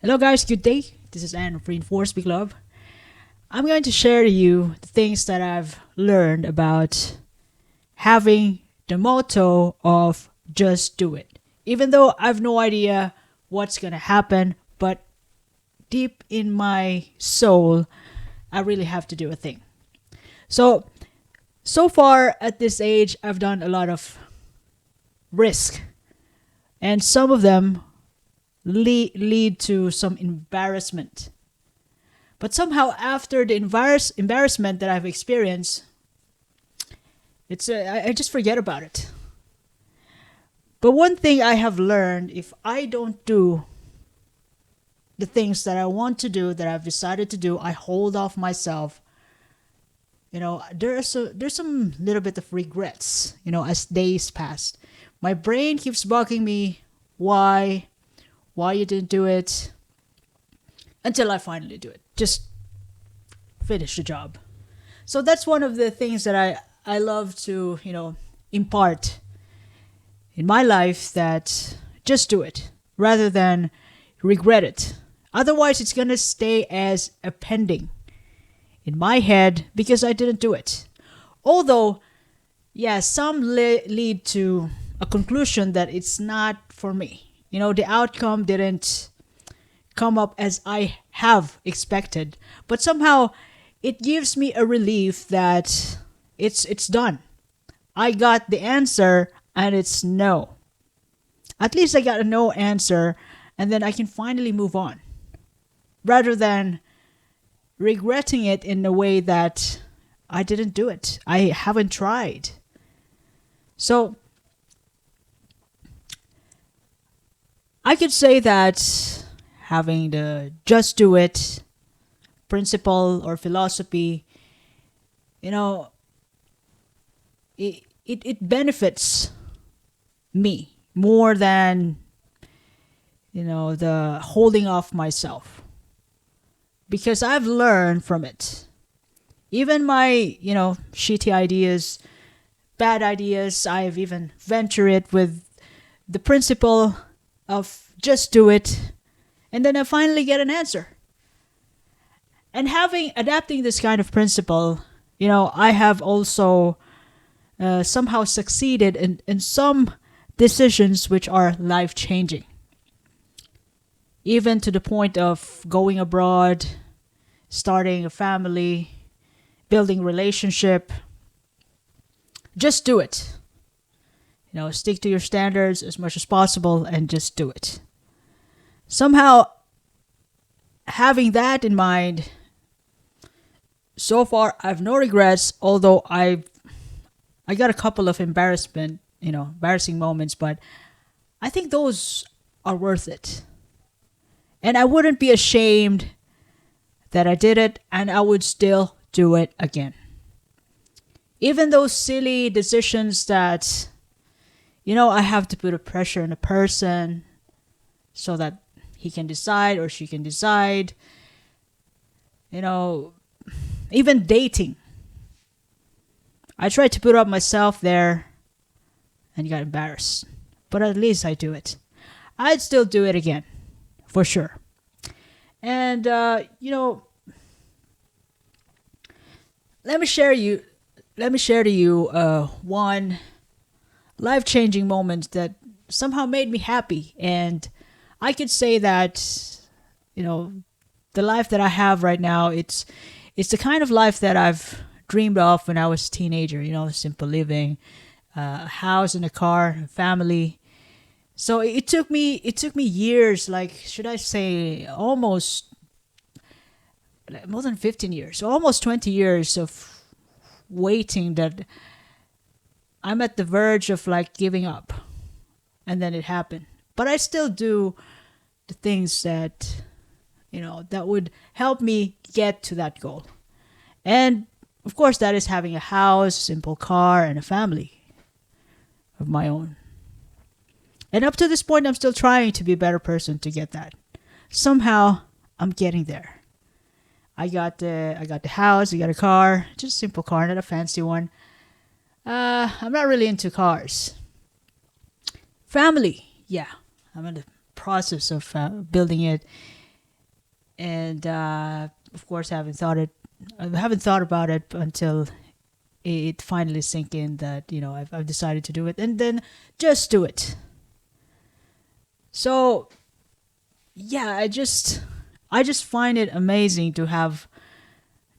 Hello, guys. Good day. This is Anne of Reinforce Big Love. I'm going to share to you the things that I've learned about having the motto of just do it. Even though I've no idea what's going to happen, but deep in my soul, I really have to do a thing. So far at this age, I've done a lot of risk, and some of them lead to some embarrassment. But somehow, after the embarrassment that I've experienced, I just forget about it. But one thing I have learned: if I don't do the things that I want to do, that I've decided to do, I hold off myself. There's some little bit of regrets. As days pass, my brain keeps bugging me. Why you didn't do it? Until I finally do it. Just finish the job. So that's one of the things that I love to, impart in my life, that just do it rather than regret it. Otherwise, it's going to stay as a pending in my head because I didn't do it. Although, yeah, some lead to a conclusion that it's not for me. The outcome didn't come up as I have expected, but somehow it gives me a relief that it's done. I got the answer and it's no. At least I got a no answer, and then I can finally move on rather than regretting it in a way that I didn't do it. I haven't tried. So I could say that having the just do it principle or philosophy, you know, it benefits me more than, the holding off myself. Because I've learned from it. Even my, shitty ideas, bad ideas, I've even ventured it with the principle of just do it, and then I finally get an answer. And adapting this kind of principle, I have also somehow succeeded in some decisions which are life changing. Even to the point of going abroad, starting a family, building relationship. Just do it. Stick to your standards as much as possible and just do it. Somehow, having that in mind, so far I've no regrets. Although I got a couple of embarrassing moments, but I think those are worth it. And I wouldn't be ashamed that I did it, and I would still do it again. Even those silly decisions that, I have to put a pressure on a person so that he can decide or she can decide. Even dating. I tried to put up myself there and got embarrassed. But at least I do it. I'd still do it again. For sure. And, let me share to you one life-changing moment that somehow made me happy. And I could say that, the life that I have right now, it's the kind of life that I've dreamed of when I was a teenager. Simple living, a house and a car, a family. So it took me years, like, should I say almost like more than 15 years, so almost 20 years of waiting, that I'm at the verge of like giving up. And then it happened. But I still do the things that, that would help me get to that goal. And of course, that is having a house, simple car, and a family of my own. And up to this point, I'm still trying to be a better person to get that. Somehow, I'm getting there. I got the house, I got a car, just a simple car, not a fancy one. I'm not really into cars. Family, yeah, I'm in the process of building it. and of course, I haven't thought about it until it finally sank in that I've decided to do it, and then just do it. So yeah, I just find it amazing to have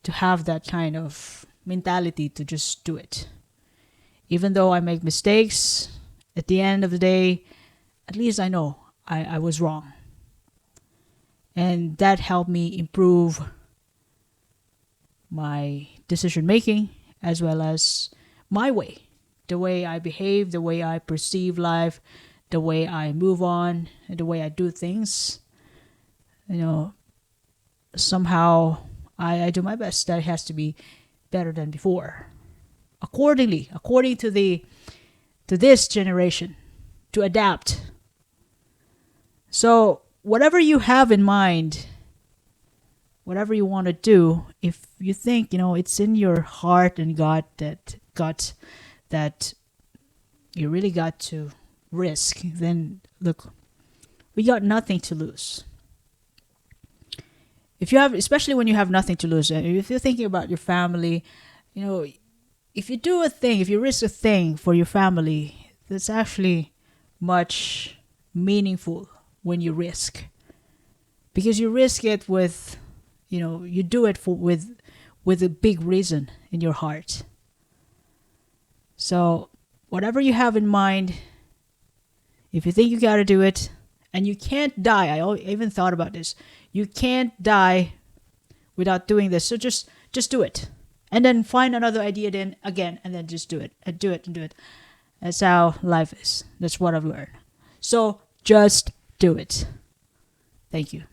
that kind of mentality to just do it. Even though I make mistakes, at the end of the day, at least I know I was wrong. And that helped me improve my decision making as well as my way. The way I behave, the way I perceive life, the way I move on, and the way I do things. You know, somehow I do my best. That has to be better than before. According to this generation, to adapt. So whatever you have in mind, whatever you want to do, if you think it's in your heart and gut that you really got to risk, then look, we got nothing to lose. If you have, especially when you have nothing to lose, and if you're thinking about your family, you know, if you do a thing, if you risk a thing for your family, that's actually much meaningful when you risk, because you risk it with, you do it with a big reason in your heart. So whatever you have in mind, if you think you got to do it, and you can't die, even thought about this. You can't die without doing this. So just do it, and then find another idea then again, and then just do it and do it and do it. That's how life is. That's what I've learned. So just do it. Thank you.